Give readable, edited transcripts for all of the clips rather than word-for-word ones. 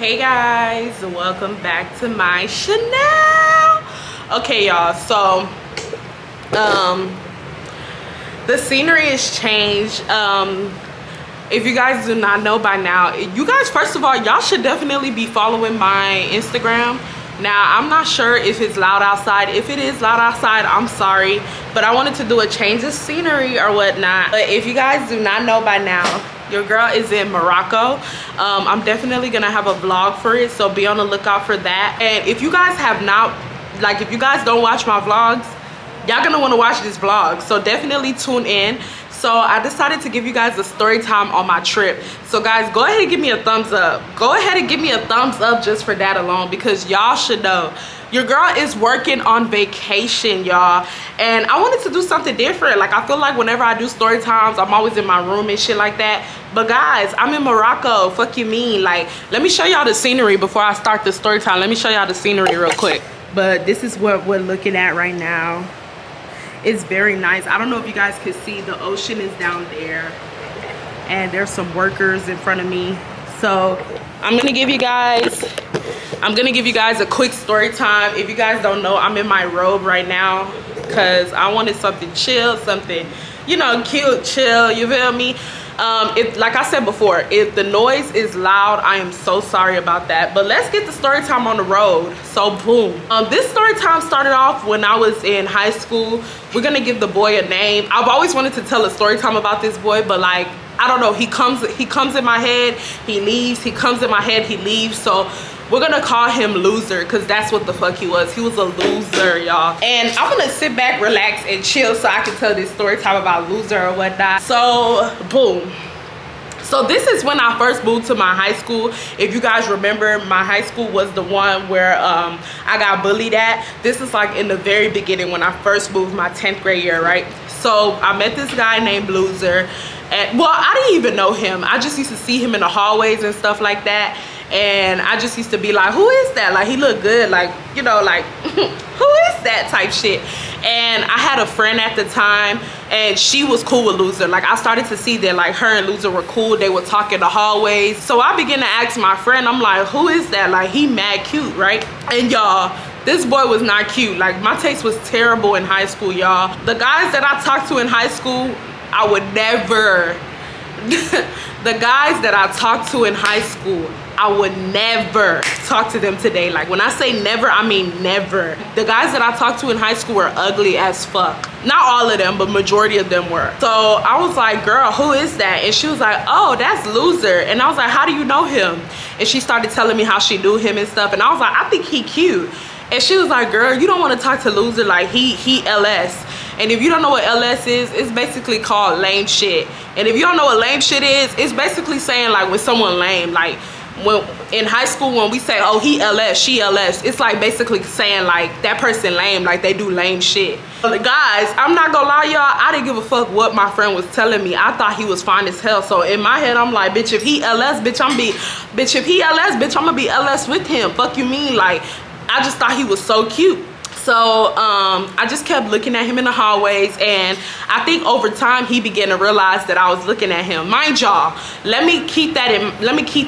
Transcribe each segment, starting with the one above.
Hey guys, welcome back to my channel. Okay y'all, so the scenery is changed. If you guys do not know by now, you guys, first of all, y'all should definitely be following my Instagram. Now I'm not sure if it's loud outside. If it is loud outside, I'm sorry, but I wanted to do a change of scenery or whatnot. But if you guys do not know by now, your girl is in Morocco. I'm definitely gonna have a vlog for it, so be on the lookout for that. And if you guys have not, like, if you guys don't watch my vlogs, y'all gonna want to watch this vlog, so definitely tune in. So I decided to give you guys a story time on my trip. So guys, go ahead and give me a thumbs up. Go ahead and give me a thumbs up just for that alone, because y'all should know your girl is working on vacation, y'all. And I wanted to do something different. Like, I feel like whenever I do story times, I'm always in my room and shit like that. But guys, I'm in Morocco. Fuck you mean? Like, let me show y'all the scenery before I start the story time. Let me show y'all the scenery real quick. But this is what we're looking at right now. It's very nice. I don't know if you guys can see, the ocean is down there and there's some workers in front of me. So I'm gonna give you guys a quick story time. If you guys don't know, I'm in my robe right now because I wanted something chill, something, you know, cute, chill, you feel me? If, like I said before, if the noise is loud, I am so sorry about that. But let's get the story time on the road. So boom. This story time started off when I was in high school. We're gonna give the boy a name. I've always wanted to tell a story time about this boy, but like, I don't know, he comes in my head, he leaves, he comes in my head, he leaves. So we're gonna call him Loser, because that's what the fuck he was. He was a loser, y'all. And I'm gonna sit back, relax, and chill so I can tell this story time about Loser or whatnot. So boom. So this is when I first moved to my high school. If you guys remember, my high school was the one where I got bullied at. This is like in the very beginning when I first moved, my 10th grade year, right? So I met this guy named Loser. And well, I didn't even know him. I just used to see him in the hallways and stuff like that. And I just used to be like, who is that? Like, he looked good, like, you know, like, who is that type shit? And I had a friend at the time, and she was cool with Loser. Like, I started to see that, like, her and Loser were cool. They would talk in the hallways. So I began to ask my friend, I'm like, who is that? Like, he mad cute, right? And y'all, this boy was not cute. Like, my taste was terrible in high school, y'all. The guys that I talked to in high school, I would never, the guys that I talked to in high school, I would never talk to them today. Like, when I say never, I mean never. The guys that I talked to in high school were ugly as fuck. Not all of them, but majority of them were. So I was like, girl, who is that? And she was like, oh, that's Loser. And I was like, how do you know him? And she started telling me how she knew him and stuff. And I was like, I think he cute. And she was like, girl, you don't want to talk to Loser. Like, he LS. And if you don't know what LS is, it's basically called lame shit. And if you don't know what lame shit is, it's basically saying, like, when someone lame, like, when in high school, when we say, oh, he LS, she LS, it's like basically saying, like, that person lame, like they do lame shit. But guys, I'm not gonna lie, y'all, I didn't give a fuck what my friend was telling me. I thought he was fine as hell. So in my head, I'm like, bitch, if he LS, bitch, if he LS, bitch, I'm gonna be LS with him. Fuck you mean? Like, I just thought he was so cute. So I just kept looking at him in the hallways, and I think over time he began to realize that I was looking at him. Mind y'all, let me keep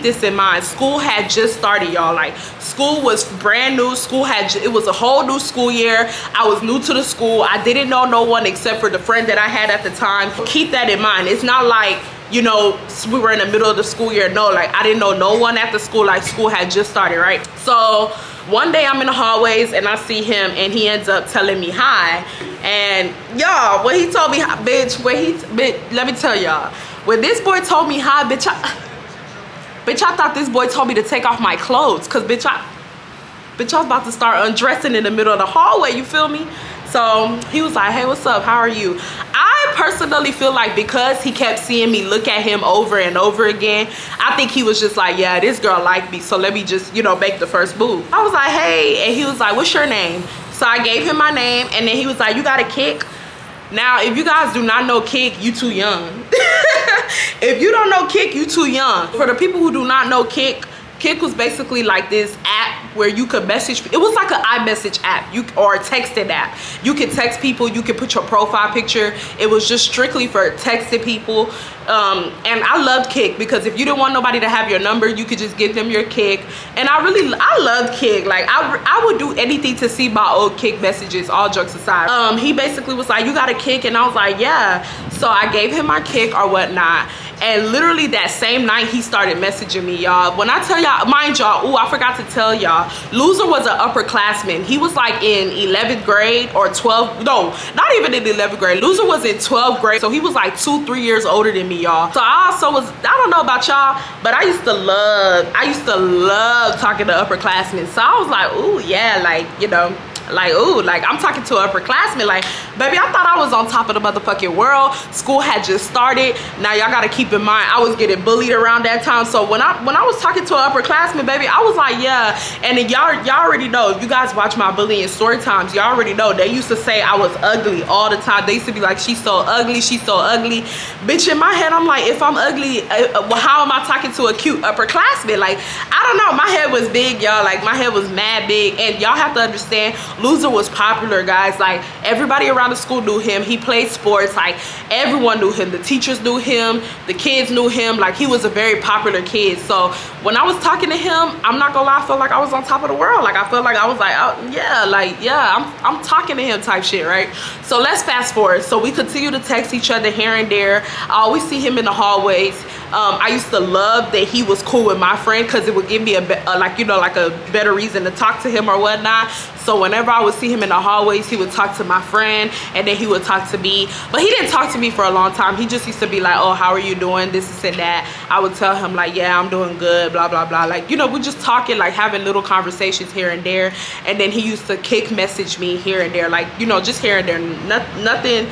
this in mind. School had just started, y'all. Like, school was brand new. It was a whole new school year. I was new to the school. I didn't know no one except for the friend that I had at the time. Keep that in mind. It's not like, you know, we were in the middle of the school year. No, like, I didn't know no one at the school. Like, school had just started, right? So one day I'm in the hallways and I see him, and he ends up telling me hi. And y'all, when he told me hi, bitch, let me tell y'all, when this boy told me hi, bitch, I thought this boy told me to take off my clothes, cause bitch, I was about to start undressing in the middle of the hallway, you feel me? So he was like, hey, what's up? How are you? I personally feel like because he kept seeing me look at him over and over again, I think he was just like, yeah, this girl liked me, so let me just, you know, make the first move. I was like, hey, and he was like, what's your name? So I gave him my name, and then he was like, you got a Kick? Now, if you guys do not know Kick, you too young. If you don't know Kick, you too young. For the people who do not know Kick, Kick was basically like this app where you could message. It was like an iMessage app, or a texting app. You could text people, you could put your profile picture. It was just strictly for texting people. And I loved Kik, because if you didn't want nobody to have your number, you could just give them your Kik. And I loved Kik. Like I would do anything to see my old Kik messages, all jokes aside. He basically was like, you got a Kik? And I was like, yeah. So I gave him my Kik or whatnot. And literally that same night, he started messaging me, y'all. When I tell y'all, mind y'all, ooh, I forgot to tell y'all, Loser was an upperclassman. He was like in 11th grade or 12th, no, not even in 11th grade. Loser was in 12th grade, so he was like 2-3 years older than me, y'all. So I also was, I don't know about y'all, but I used to love talking to upperclassmen. So I was like, ooh, yeah, like, you know, like, ooh, like I'm talking to an upperclassman. Like, baby, I thought I was on top of the motherfucking world. School had just started. Now y'all gotta keep in mind, I was getting bullied around that time. So when I was talking to an upperclassman, baby, I was like, yeah. And then y'all already know, if you guys watch my bullying story times, y'all already know they used to say I was ugly all the time. They used to be like, she's so ugly, she's so ugly. Bitch, in my head, I'm like, if I'm ugly, how am I talking to a cute upperclassman? Like, I don't know, my head was big, y'all. Like, my head was mad big. And y'all have to understand, Loser was popular, guys. Like, everybody around the school knew him. He played sports. Like, everyone knew him. The teachers knew him. The kids knew him. Like, he was a very popular kid. So when I was talking to him, I'm not gonna lie, I felt like I was on top of the world. Like, I felt like I was like, oh yeah, like, yeah, I'm talking to him type shit, right? So let's fast forward. So we continue to text each other here and there. I always see him in the hallways. I used to love that he was cool with my friend, because it would give me a better reason to talk to him or whatnot. So whenever I would see him in the hallways, he would talk to my friend, and then he would talk to me. But he didn't talk to me for a long time. He just used to be like, oh, how are you doing? This and that. I would tell him like, yeah, I'm doing good, blah, blah, blah. Like, you know, we're just talking, like having little conversations here and there. And then he used to Kik message me here and there, like, you know, just here and there. Nothing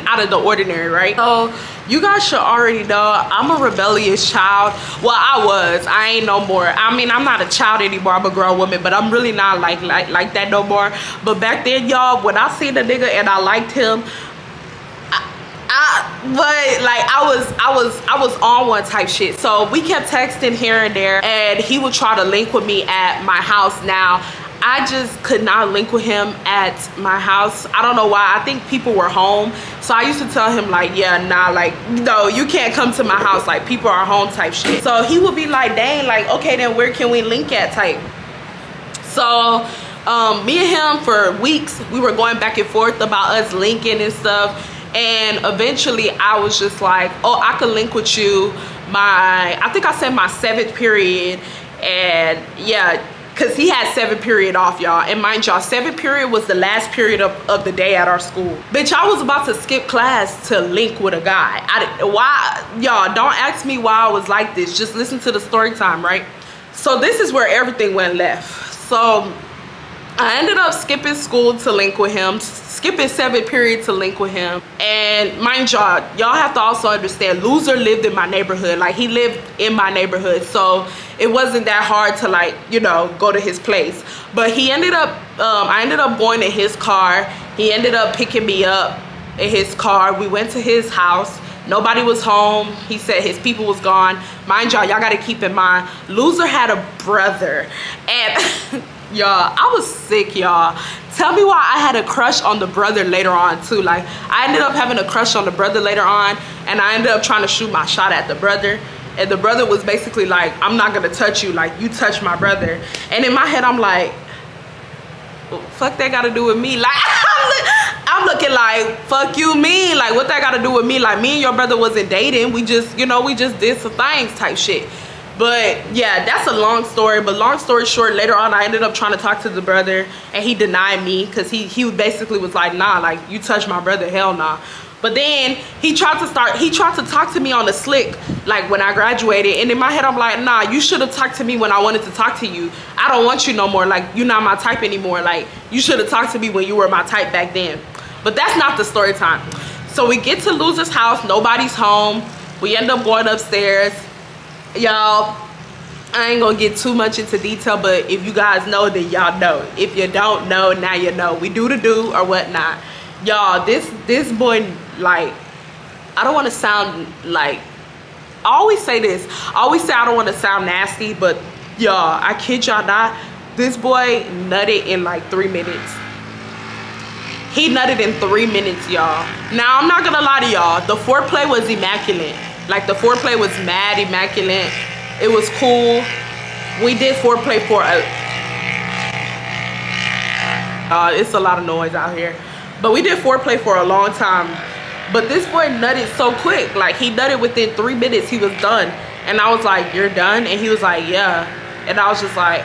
out of the ordinary, right? So you guys should already know I'm a rebellious child. Well, I ain't no more. I mean, I'm not a child anymore. I'm a grown woman, but I'm really not like that no more. But back then, y'all, when I seen the nigga and I liked him, I was on one type shit. So we kept texting here and there, and he would try to link with me at my house. Now, I just could not link with him at my house. I don't know why. I think people were home. So I used to tell him like, yeah, nah, like, no, you can't come to my house. Like, people are home type shit. So he would be like, dang, like, okay, then where can we link at type? So me and him for weeks, we were going back and forth about us linking and stuff. And eventually I was just like, oh, I could link with you I think I said my 7th period. And yeah, because he had 7th period off, y'all. And mind y'all, 7th period was the last period of the day at our school. Bitch, I was about to skip class to link with a guy. Why? Y'all, don't ask me why I was like this. Just listen to the story time, right? So this is where everything went left. So I ended up skipping school to link with him, skipping 7th period to link with him. And mind y'all have to also understand, Loser lived in my neighborhood. Like, he lived in my neighborhood, so it wasn't that hard to, like, you know, go to his place. But he ended up, I ended up going in his car. He ended up picking me up in his car. We went to his house. Nobody was home. He said his people was gone. Mind y'all gotta keep in mind, Loser had a brother. And y'all, I was sick, y'all. Tell me why I had a crush on the brother later on too. Like, I ended up having a crush on the brother later on, and I ended up trying to shoot my shot at the brother. And the brother was basically like, I'm not gonna touch you, like, you touch my brother. And in my head, I'm like, well, fuck that gotta do with me? Like, I'm looking like, fuck you mean? Like, what that gotta do with me? Like, me and your brother wasn't dating. We just, you know, we just did some things type shit. But yeah, that's a long story. But long story short, later on I ended up trying to talk to the brother, and he denied me, because he basically was like, nah, like, you touch my brother, hell nah. But then he tried to talk to me on the slick, like when I graduated. And in my head I'm like, nah, you should have talked to me when I wanted to talk to you. I don't want you no more. Like, you're not my type anymore. Like, you should have talked to me when you were my type back then. But that's not the story time. So we get to Loser's house, nobody's home. We end up going upstairs. Y'all, I ain't gonna get too much into detail, but if you guys know, then y'all know. If you don't know, now you know. We do the do or whatnot. Y'all, this boy, like, I don't want to sound like, I always say this. I always say I don't want to sound nasty, but y'all, I kid y'all not, This boy nutted in like 3 minutes. He nutted in 3 minutes, y'all. Now, I'm not gonna lie to y'all. The foreplay was immaculate. Like, the foreplay was mad immaculate. It was cool. We did foreplay for it's a lot of noise out here. But we did foreplay for a long time. But this boy nutted so quick. Like, he nutted within 3 minutes. He was done. And I was like, you're done? And he was like, yeah. And I was just like,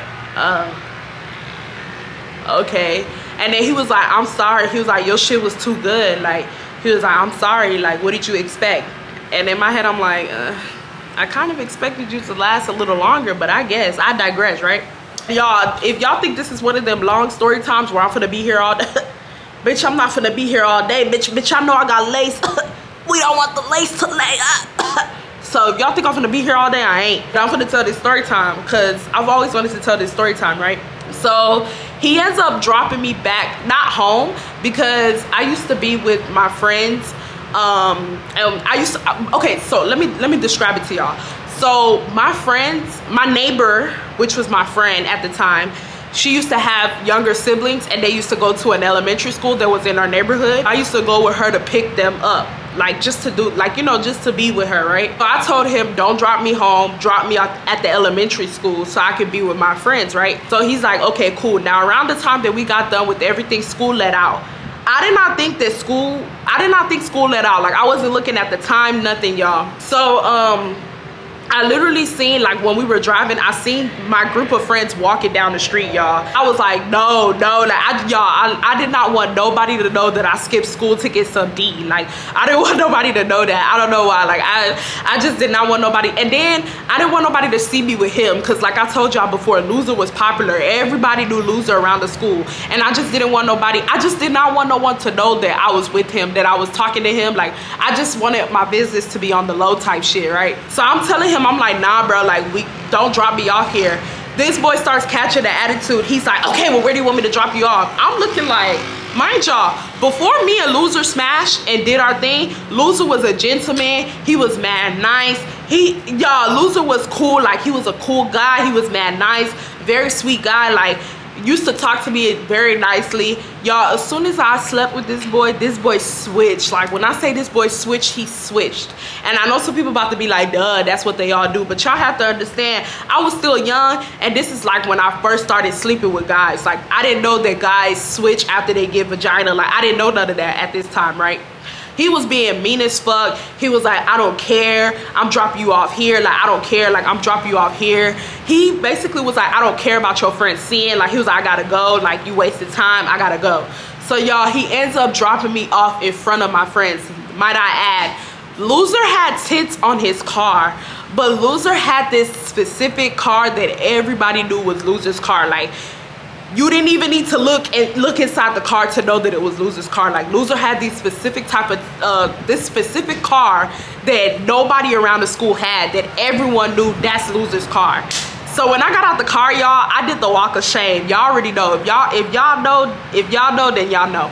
okay. And then he was like, I'm sorry. He was like, your shit was too good. Like, he was like, I'm sorry. Like, what did you expect? And in my head, I'm like, I kind of expected you to last a little longer, but I guess I digress, right? Y'all, if y'all think this is one of them long story times where I'm finna be here all day, bitch, I'm not finna be here all day. Bitch, I know I got lace. We don't want the lace to lay up. So if y'all think I'm finna be here all day, I ain't. I'm finna tell this story time because I've always wanted to tell this story time, right? So he ends up dropping me back, not home, because I used to be with my friends. And I used to, okay, so let me describe it to y'all. So my friends, my neighbor, which was my friend at the time, she used to have younger siblings and they used to go to an elementary school that was in our neighborhood. I used to go with her to pick them up, like just to do, like, you know, just to be with her, right? So I told him, don't drop me home, drop me at the elementary school so I could be with my friends, right? So he's like, okay, cool. Now around the time that we got done with everything, school let out. I did not think school let out. Like, I wasn't looking at the time, nothing, y'all. So I literally seen, like, when we were driving, I seen my group of friends walking down the street, y'all. I was like, no, like, I did not want nobody to know that I skipped school to get some D. Like, I didn't want nobody to know that. I don't know why. Like, I just did not want nobody. And then I didn't want nobody to see me with him because, like I told y'all before, Loser was popular. Everybody knew Loser around the school. And I just didn't want nobody, I just did not want no one to know that I was with him, that I was talking to him. Like, I just wanted my business to be on the low type shit, right? So I'm telling him, I'm like, nah, bro, like, we don't drop me off here. This boy starts catching the attitude. He's like, okay, well, where do you want me to drop you off? I'm looking like, mind y'all, before me and Loser smashed and did our thing, Loser was a gentleman. He was mad nice. Y'all, Loser was cool. Like, he was a cool guy. He was mad nice, very sweet guy. Like, used to talk to me very nicely. Y'all, as soon as I slept with this boy switched. Like, when I say this boy switched, he switched. And I know some people about to be like, duh, that's what they all do. But y'all have to understand, I was still young, and this is like when I first started sleeping with guys. Like, I didn't know that guys switch after they get vagina. Like, I didn't know none of that at this time, right? He was being mean as fuck. He was like, I don't care. I'm dropping you off here. Like, I don't care. Like, I'm dropping you off here. He basically was like, I don't care about your friends seeing. Like, he was like, I gotta go. Like, you wasted time. I gotta go. So, y'all, he ends up dropping me off in front of my friends. Might I add, Loser had tits on his car, but Loser had this specific car that everybody knew was Loser's car. Like, you didn't even need to look inside the car to know that it was Loser's car. Like, Loser had these specific type of this specific car that nobody around the school had, that everyone knew that's Loser's car. So when I got out the car, y'all, I did the walk of shame. Y'all already know. If y'all know, then y'all know.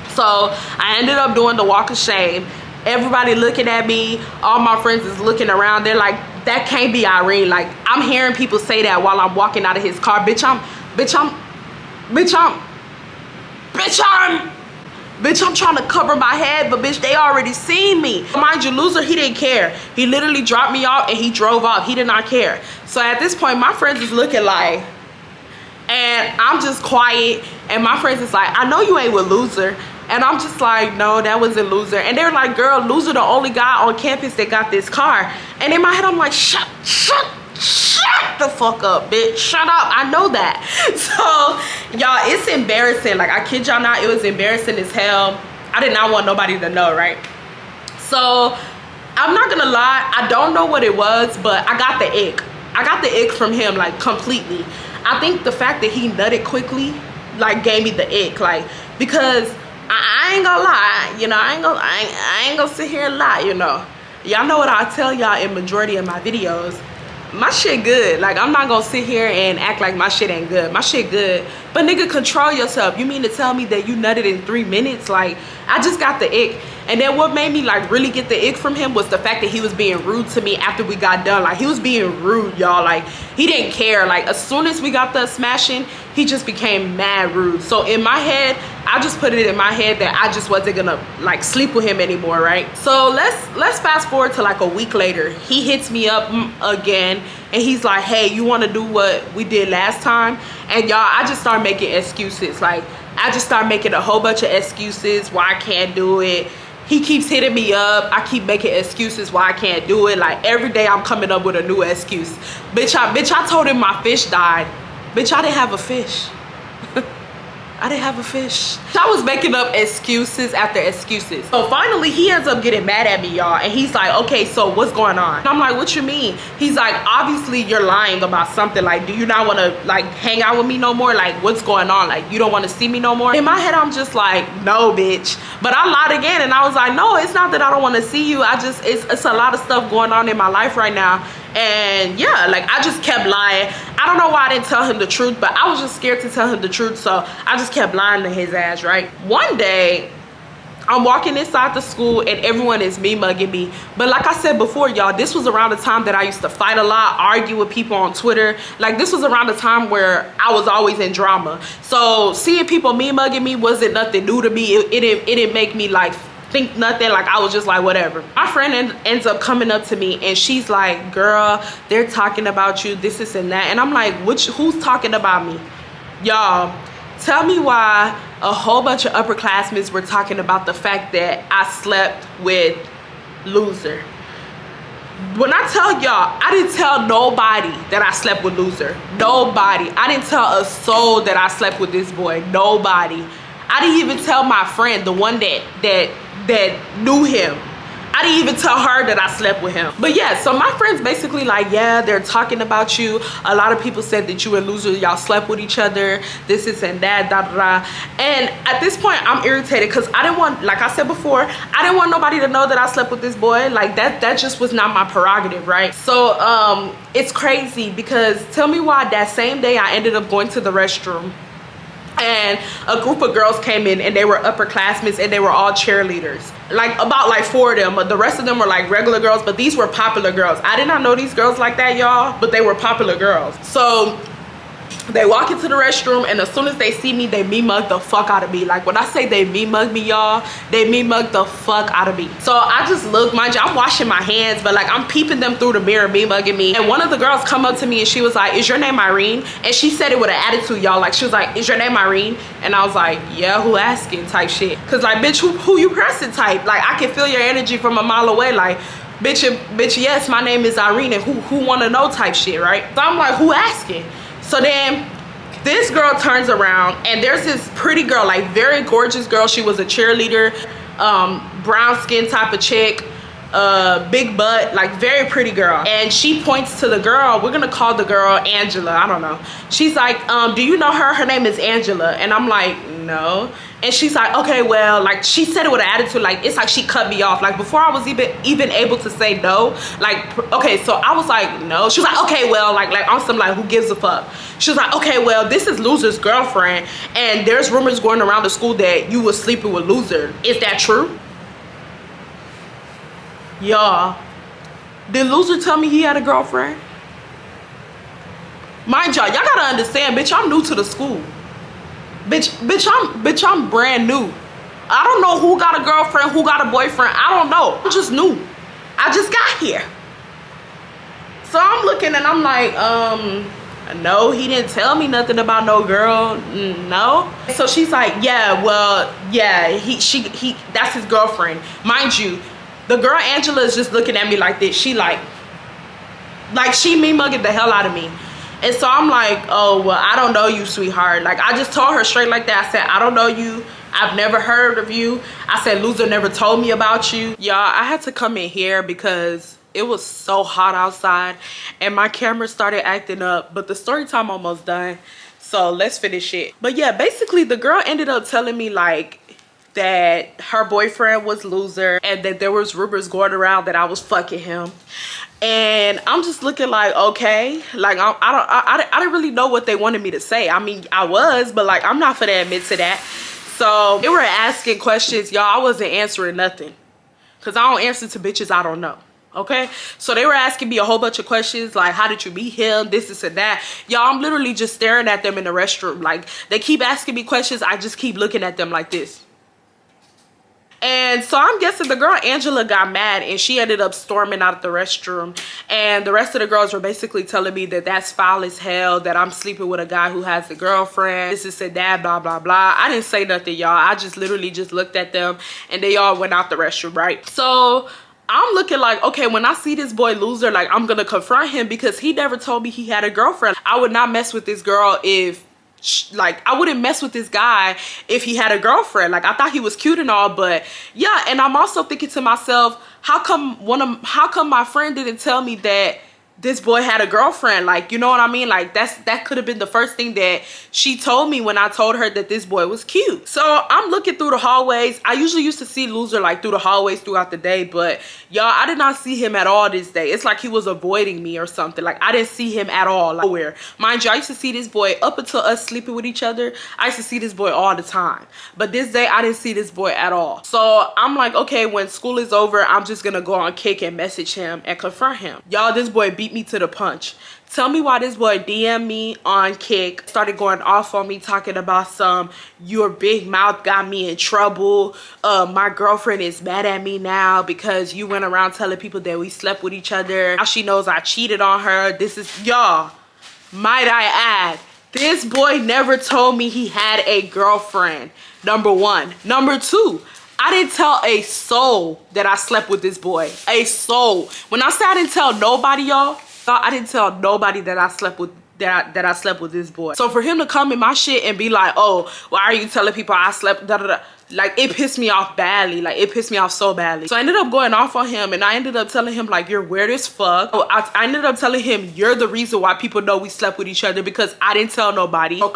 So I ended up doing the walk of shame. Everybody looking at me, all my friends is looking around. They're like, that can't be Irene. Like, I'm hearing people say that while I'm walking out of his car. Bitch, I'm trying to cover my head, but bitch, they already seen me. Mind you, Loser, he didn't care. He literally dropped me off and he drove off. He did not care. So at this point, my friends is looking like, and I'm just quiet, and my friends is like, I know you ain't with Loser. And I'm just like, no, that wasn't Loser. And they're like, girl, Loser the only guy on campus that got this car. And in my head, I'm like, shut the fuck up, bitch. Shut up. I know that. So, y'all, it's embarrassing. Like, I kid y'all not, it was embarrassing as hell. I did not want nobody to know, right? So, I'm not gonna lie, I don't know what it was, but I got the ick. I got the ick from him, like, completely. I think the fact that he nutted quickly, like, gave me the ick. Like, because I ain't gonna lie, you know, I ain't gonna sit here and lie, you know. Y'all know what I tell y'all in majority of my videos. my shit good. Like, I'm not gonna sit here and act like my shit ain't good. My shit good. But nigga, control yourself. You mean to tell me that you nutted in 3 minutes? Like, I just got the ick. And then what made me like really get the ick from him was the fact that he was being rude to me after we got done. Like, he was being rude, y'all. Like, he didn't care. Like, as soon as we got done smashing, he just became mad rude. So in my head, I just put it in my head that I just wasn't gonna like sleep with him anymore, right? So let's fast forward to like a week later. He hits me up again and he's like, hey, you want to do what we did last time? And y'all, I just started making excuses. Like, I just started making a whole bunch of excuses why I can't do it. He keeps hitting me up. I keep making excuses why I can't do it. Like, every day I'm coming up with a new excuse. Bitch, I told him my fish died. Bitch, I didn't have a fish. I didn't have a fish. I was making up excuses after excuses. So finally, he ends up getting mad at me, y'all. And he's like, okay, so what's going on? And I'm like, what you mean? He's like, obviously you're lying about something. Like, do you not want to like hang out with me no more? Like, what's going on? Like, you don't want to see me no more? In my head, I'm just like, no, bitch. But I lied again. And I was like, no, it's not that I don't want to see you. It's a lot of stuff going on in my life right now. And yeah, like, I just kept lying. I don't know why I didn't tell him the truth, but I was just scared to tell him the truth. So I just kept lying to his ass, right? One day, I'm walking inside the school and everyone is me mugging me. But like I said before, y'all, this was around the time that I used to fight a lot, argue with people on Twitter. Like, this was around the time where I was always in drama. So seeing people me mugging me wasn't nothing new to me. It didn't make me like think nothing. Like, I was just like, whatever. My friend ends up coming up to me and she's like, girl, they're talking about you, this and that. And I'm like, who's talking about me? Y'all, tell me why a whole bunch of upperclassmen were talking about the fact that I slept with Loser. When I tell y'all, I didn't tell nobody that I slept with Loser. Nobody. I didn't tell a soul that I slept with this boy. Nobody. I didn't even tell my friend, the one that knew him. I didn't even tell her that I slept with him. But yeah, so my friend's basically like, yeah, they're talking about you. A lot of people said that you and Loser, y'all slept with each other, this and that, da da da. And at this point, I'm irritated because I didn't want, like I said before, I didn't want nobody to know that I slept with this boy. Like, that just was not my prerogative, right? So it's crazy because tell me why that same day I ended up going to the restroom and a group of girls came in and they were upperclassmen and they were all cheerleaders. Like, about like 4 of them, but the rest of them were like regular girls, but these were popular girls. I did not know these girls like that, y'all, but they were popular girls. So they walk into the restroom and as soon as they see me, they me mug the fuck out of me. Like, when I say they me mug me, y'all, they me mug the fuck out of me. So I just look, mind you, I'm washing my hands, but like, I'm peeping them through the mirror, me mugging me. And one of the girls come up to me and she was like, is your name Irene? And she said it with an attitude, y'all. Like, she was like, is your name Irene? And I was like, yeah, who asking type shit. Cause like, bitch, who you pressing type? Like, I can feel your energy from a mile away. Like, bitch, yes, my name is Irene, and who wanna know type shit, right? So I'm like, who asking? So then this girl turns around and there's this pretty girl, like very gorgeous girl. She was a cheerleader, brown skin type of chick, big butt, like very pretty girl. And she points to the girl. We're gonna call the girl Angela. I don't know. She's like, do you know her? Her name is Angela. And I'm like, no. And she's like, okay, well, like, she said it with an attitude, like, it's like she cut me off. Like, before I was even able to say no, like, okay, so I was like, no. She was like, okay, well, like on some, like, who gives a fuck? She was like, okay, well, this is Loser's girlfriend, and there's rumors going around the school that you was sleeping with Loser. Is that true? Y'all, did Loser tell me he had a girlfriend? Mind y'all gotta understand, bitch, I'm new to the school. Bitch, I'm brand new. I don't know who got a girlfriend, who got a boyfriend. I don't know. I'm just new. I just got here. So I'm looking and I'm like, no, he didn't tell me nothing about no girl. No. So she's like, yeah, well, yeah, he that's his girlfriend. Mind you, the girl Angela is just looking at me like this. She like she me mugging the hell out of me. And so I'm like, oh, well, I don't know you, sweetheart. Like, I just told her straight like that. I said, I don't know you. I've never heard of you. I said, Loser never told me about you. Y'all, I had to come in here because it was so hot outside and my camera started acting up, but the story time almost done. So let's finish it. But yeah, basically the girl ended up telling me like that her boyfriend was Loser and that there was rumors going around that I was fucking him. And I'm just looking like, okay, like I didn't really know what they wanted me to say. I mean, I was, but like I'm not finna admit to that. So they were asking questions, y'all. I wasn't answering nothing, cause I don't answer to bitches I don't know. Okay, so they were asking me a whole bunch of questions like, how did you meet him, this and that. Y'all, I'm literally just staring at them in the restroom. Like, they keep asking me questions, I just keep looking at them like this. And so I'm guessing the girl Angela got mad and she ended up storming out of the restroom. And the rest of the girls were basically telling me that that's foul as hell, that I'm sleeping with a guy who has a girlfriend, this and that, blah, blah, blah. I didn't say nothing, y'all. I just literally just looked at them and they all went out the restroom, right? So I'm looking like, okay, when I see this boy loser, like I'm gonna confront him because he never told me he had a girlfriend. I would not mess with this girl if, like, I wouldn't mess with this guy if he had a girlfriend. Like, I thought he was cute and all, but yeah. And I'm also thinking to myself, how come my friend didn't tell me that this boy had a girlfriend? Like, you know what I mean? Like, that could have been the first thing that she told me when I told her that this boy was cute. So I'm looking through the hallways. I usually used to see loser like through the hallways throughout the day, but y'all, I did not see him at all this day. It's like he was avoiding me or something. Like, I didn't see him at all, like, nowhere. Mind you, I used to see this boy up until us sleeping with each other. I used to see this boy all the time, but this day I didn't see this boy at all. So I'm like, okay, when school is over, I'm just gonna go on Kick and message him and confront him. Y'all, this boy beat me to the punch. Tell me why this boy DM me on Kick, started going off on me, talking about some, your big mouth got me in trouble, my girlfriend is mad at me now because you went around telling people that we slept with each other. Now she knows I cheated on her. This is, y'all, might I add, this boy never told me he had a girlfriend, number one. Number two, I didn't tell a soul that I slept with this boy. A soul. When I say I didn't tell nobody, y'all, I didn't tell nobody that I slept with that I slept with this boy. So for him to come in my shit and be like, oh, why are you telling people I slept, da da da, like, it pissed me off badly. Like, it pissed me off so badly. So I ended up going off on him and I ended up telling him, like, you're weird as fuck. So I ended up telling him, you're the reason why people know we slept with each other, because I didn't tell nobody. So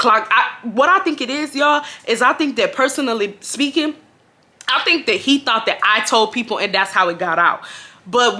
what I think it is, y'all, is I think that, personally speaking, I think that he thought that I told people and that's how it got out. But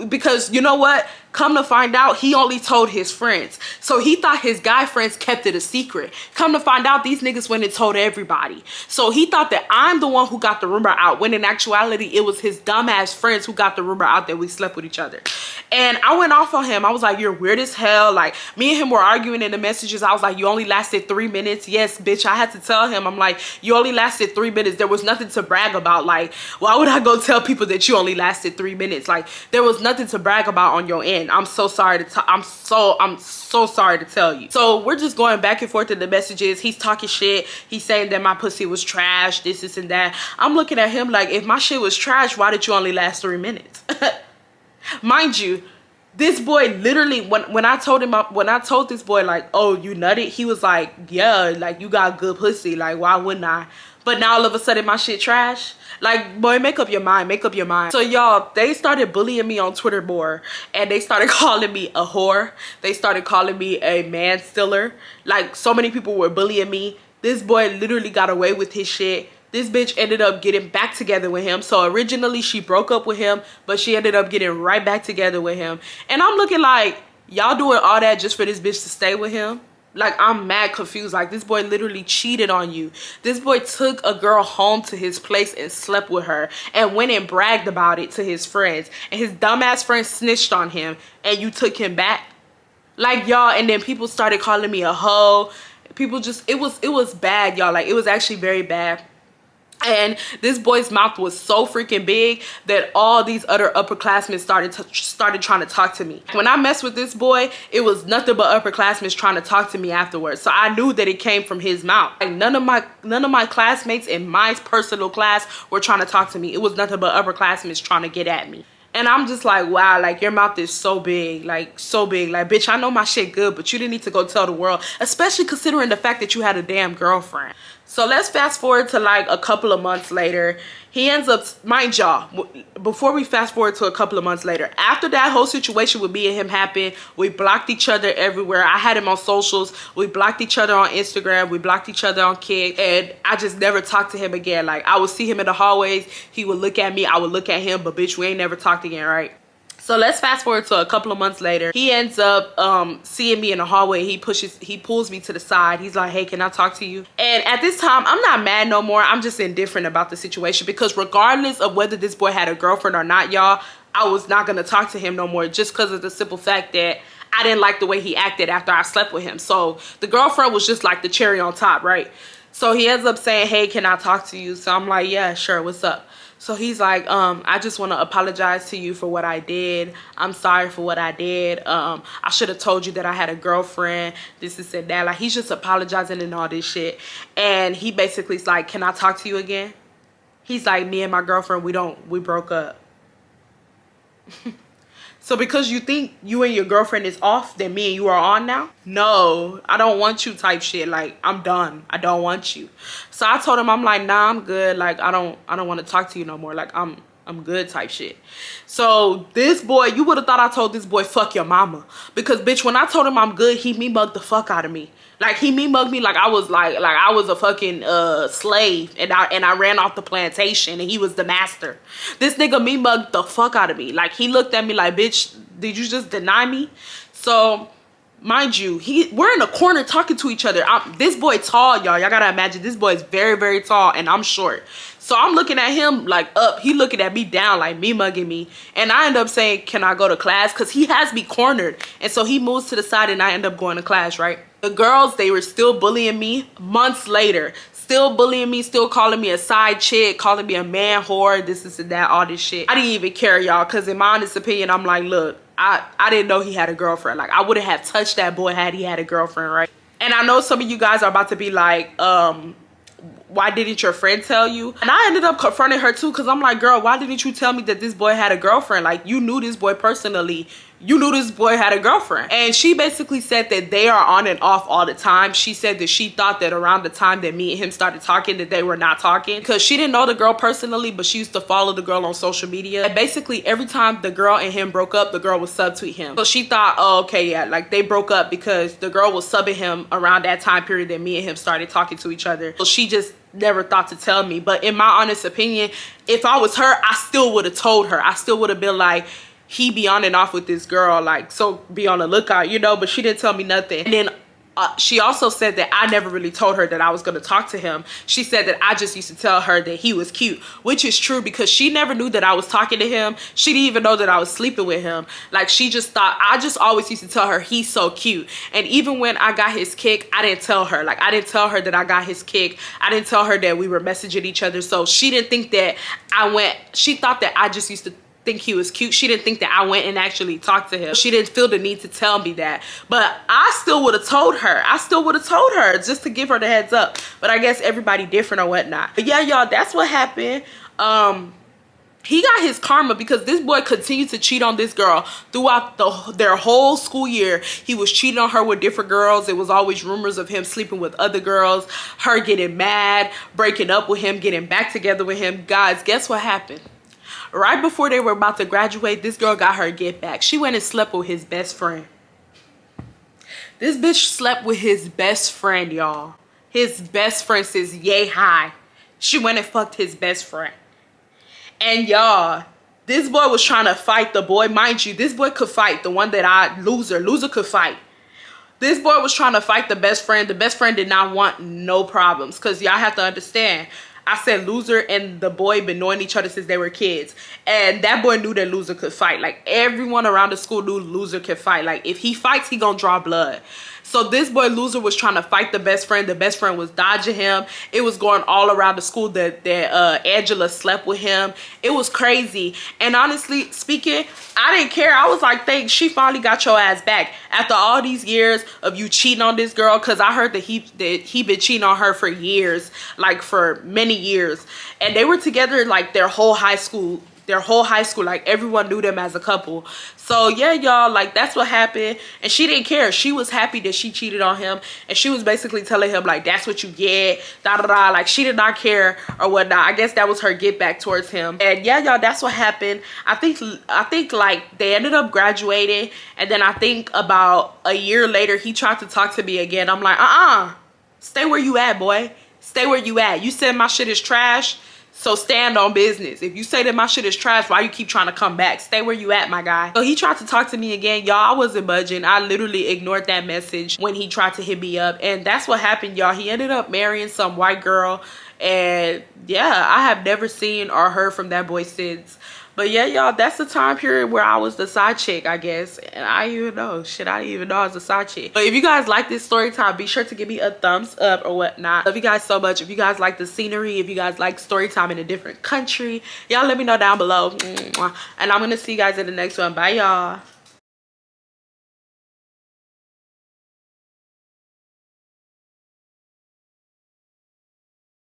because you know what? Come to find out, he only told his friends. So he thought his guy friends kept it a secret. Come to find out, these niggas went and told everybody. So he thought that I'm the one who got the rumor out, when in actuality, it was his dumbass friends who got the rumor out that we slept with each other. And I went off on him. I was like, you're weird as hell. Like, me and him were arguing in the messages. I was like, you only lasted 3 minutes. Yes, bitch, I had to tell him. I'm like, you only lasted 3 minutes. There was nothing to brag about. Like, why would I go tell people that you only lasted 3 minutes? Like, there was nothing to brag about on your end. I'm so sorry to I'm so sorry to tell you. So we're just going back and forth in the messages. He's talking shit. He's saying that my pussy was trash, this and that. I'm looking at him like, if my shit was trash, why did you only last 3 minutes? Mind you, this boy literally, when I told this boy, like, oh, you nutted, he was like, yeah, like, you got good pussy, like, why wouldn't I? But now all of a sudden my shit trash. Like, boy, make up your mind, make up your mind. So y'all, they started bullying me on Twitter more, and they started calling me a whore. They started calling me a man stealer. Like, so many people were bullying me. This boy literally got away with his shit. This bitch ended up getting back together with him. So originally she broke up with him, but she ended up getting right back together with him. And I'm looking like, y'all doing all that just for this bitch to stay with him? Like, I'm mad confused. Like, this boy literally cheated on you. This boy took a girl home to his place and slept with her and went and bragged about it to his friends. And his dumbass friends snitched on him and you took him back. Like, y'all, and then people started calling me a hoe. People just, it was bad, y'all. Like, it was actually very bad. And this boy's mouth was so freaking big that all these other upperclassmen started trying to talk to me. When I messed with this boy, it was nothing but upperclassmen trying to talk to me afterwards. So I knew that it came from his mouth. Like, none of my classmates in my personal class were trying to talk to me. It was nothing but upperclassmen trying to get at me. And I'm just like, wow, like, your mouth is so big, like, so big. Like, bitch, I know my shit good, but you didn't need to go tell the world, especially considering the fact that you had a damn girlfriend. So let's fast forward to like a couple of months later. He ends up, mind y'all, before we fast forward to a couple of months later, after that whole situation with me and him happened, we blocked each other everywhere. I had him on socials. We blocked each other on Instagram. We blocked each other on Kick. And I just never talked to him again. Like, I would see him in the hallways. He would look at me. I would look at him. But bitch, we ain't never talked again, right? So let's fast forward to a couple of months later. He ends up seeing me in the hallway. He pulls me to the side. He's like, hey, can I talk to you? And at this time, I'm not mad no more. I'm just indifferent about the situation, because regardless of whether this boy had a girlfriend or not, y'all, I was not gonna talk to him no more, just because of the simple fact that I didn't like the way he acted after I slept with him. So the girlfriend was just like the cherry on top, right? So he ends up saying, hey, can I talk to you? So I'm like, yeah, sure, what's up? So he's like, I just want to apologize to you for what I did. I'm sorry for what I did. I should have told you that I had a girlfriend, this and that. Like, he's just apologizing and all this shit. And he basically is like, can I talk to you again? He's like, me and my girlfriend, we broke up. So because you think you and your girlfriend is off, then me and you are on now? No, I don't want you type shit. Like, I'm done. I don't want you. So I told him, I'm like, nah, I'm good. Like, I don't want to talk to you no more. Like, I'm good type shit. So this boy, you would have thought I told this boy, fuck your mama. Because bitch, when I told him I'm good, he me mugged the fuck out of me. Like, he me mugged me like I was I was a fucking slave, and I ran off the plantation and he was the master. This nigga me mugged the fuck out of me. Like, he looked at me like, bitch, did you just deny me? So mind you, we're in a corner talking to each other. This boy tall, y'all. Y'all gotta imagine this boy is very, very tall, and I'm short. So I'm looking at him like up. He looking at me down, like me mugging me. And I end up saying, can I go to class? Because he has me cornered. And so he moves to the side and I end up going to class, right? The girls, they were still bullying me months later. Still bullying me, still calling me a side chick, calling me a man whore, this and that, all this shit. I didn't even care, y'all, because in my honest opinion, I'm like, look, I didn't know he had a girlfriend. Like, I wouldn't have touched that boy had he had a girlfriend, right? And I know some of you guys are about to be like, why didn't your friend tell you? And I ended up confronting her too, because I'm like, girl, why didn't you tell me that this boy had a girlfriend? Like, you knew this boy personally. You knew this boy had a girlfriend. And she basically said that they are on and off all the time. She said that she thought that around the time that me and him started talking, that they were not talking, because she didn't know the girl personally, but she used to follow the girl on social media. And basically every time the girl and him broke up, the girl would subtweet him. So she thought, oh, okay, yeah, like they broke up because the girl was subbing him around that time period that me and him started talking to each other. So she just never thought to tell me. But in my honest opinion, if I was her, I still would have told her. I still would have been like, he be on and off with this girl, like, so be on the lookout, you know. But she didn't tell me nothing. And then she also said that I never really told her that I was going to talk to him. She said that I just used to tell her that he was cute, which is true, because she never knew that I was talking to him. She didn't even know that I was sleeping with him. Like, she just thought, I just always used to tell her he's so cute. And even when I got his kick, I didn't tell her. Like, I didn't tell her that I got his kick. I didn't tell her that we were messaging each other. So she didn't think that she thought that I just used to think he was cute. She didn't think that I went and actually talked to him. She didn't feel the need to tell me that. But I still would have told her. I still would have told her just to give her the heads up. But I guess everybody different or whatnot. But yeah, y'all, that's what happened. He got his karma, because this boy continued to cheat on this girl throughout their whole school year. He was cheating on her with different girls. It was always rumors of him sleeping with other girls, her getting mad, breaking up with him, getting back together with him. Guys, guess what happened? Right before they were about to graduate, this girl got her get back. She went and slept with his best friend. This bitch slept with his best friend, y'all. His best friend says yay high. She went and fucked his best friend. And y'all, this boy was trying to fight the boy. Mind you, this boy could fight. The one that loser could fight. This boy was trying to fight the best friend. The best friend did not want no problems, because y'all have to understand, I said loser and the boy been knowing each other since they were kids. And that boy knew that loser could fight. Like, everyone around the school knew loser could fight. Like, if he fights, he gonna draw blood. So this boy loser was trying to fight the best friend. The best friend was dodging him. It was going all around the school that Angela slept with him. It was crazy. And honestly speaking, I didn't care. I was like, thanks, she finally got your ass back after all these years of you cheating on this girl. Because I heard that he been cheating on her for years, like for many years. And they were together like their whole high school. Like, everyone knew them as a couple. So yeah, y'all, like, that's what happened. And she didn't care. She was happy that she cheated on him, and she was basically telling him like, that's what you get, da da da. Like, she did not care or whatnot. I guess that was her get back towards him. And yeah, y'all, that's what happened. I think like they ended up graduating, and then I think about a year later he tried to talk to me again. I'm like, stay where you at, boy. Stay where you at. You said my shit is trash. So stand on business. If you say that my shit is trash, why you keep trying to come back? Stay where you at, my guy. So he tried to talk to me again. Y'all, I wasn't budging. I literally ignored that message when he tried to hit me up. And that's what happened, y'all. He ended up marrying some white girl. And yeah, I have never seen or heard from that boy since. But yeah, y'all, that's the time period where I was the side chick, I guess. And I didn't even know. Shit, I didn't even know I was a side chick. But if you guys like this story time, be sure to give me a thumbs up or whatnot. Love you guys so much. If you guys like the scenery, if you guys like story time in a different country, y'all let me know down below. And I'm going to see you guys in the next one. Bye, y'all.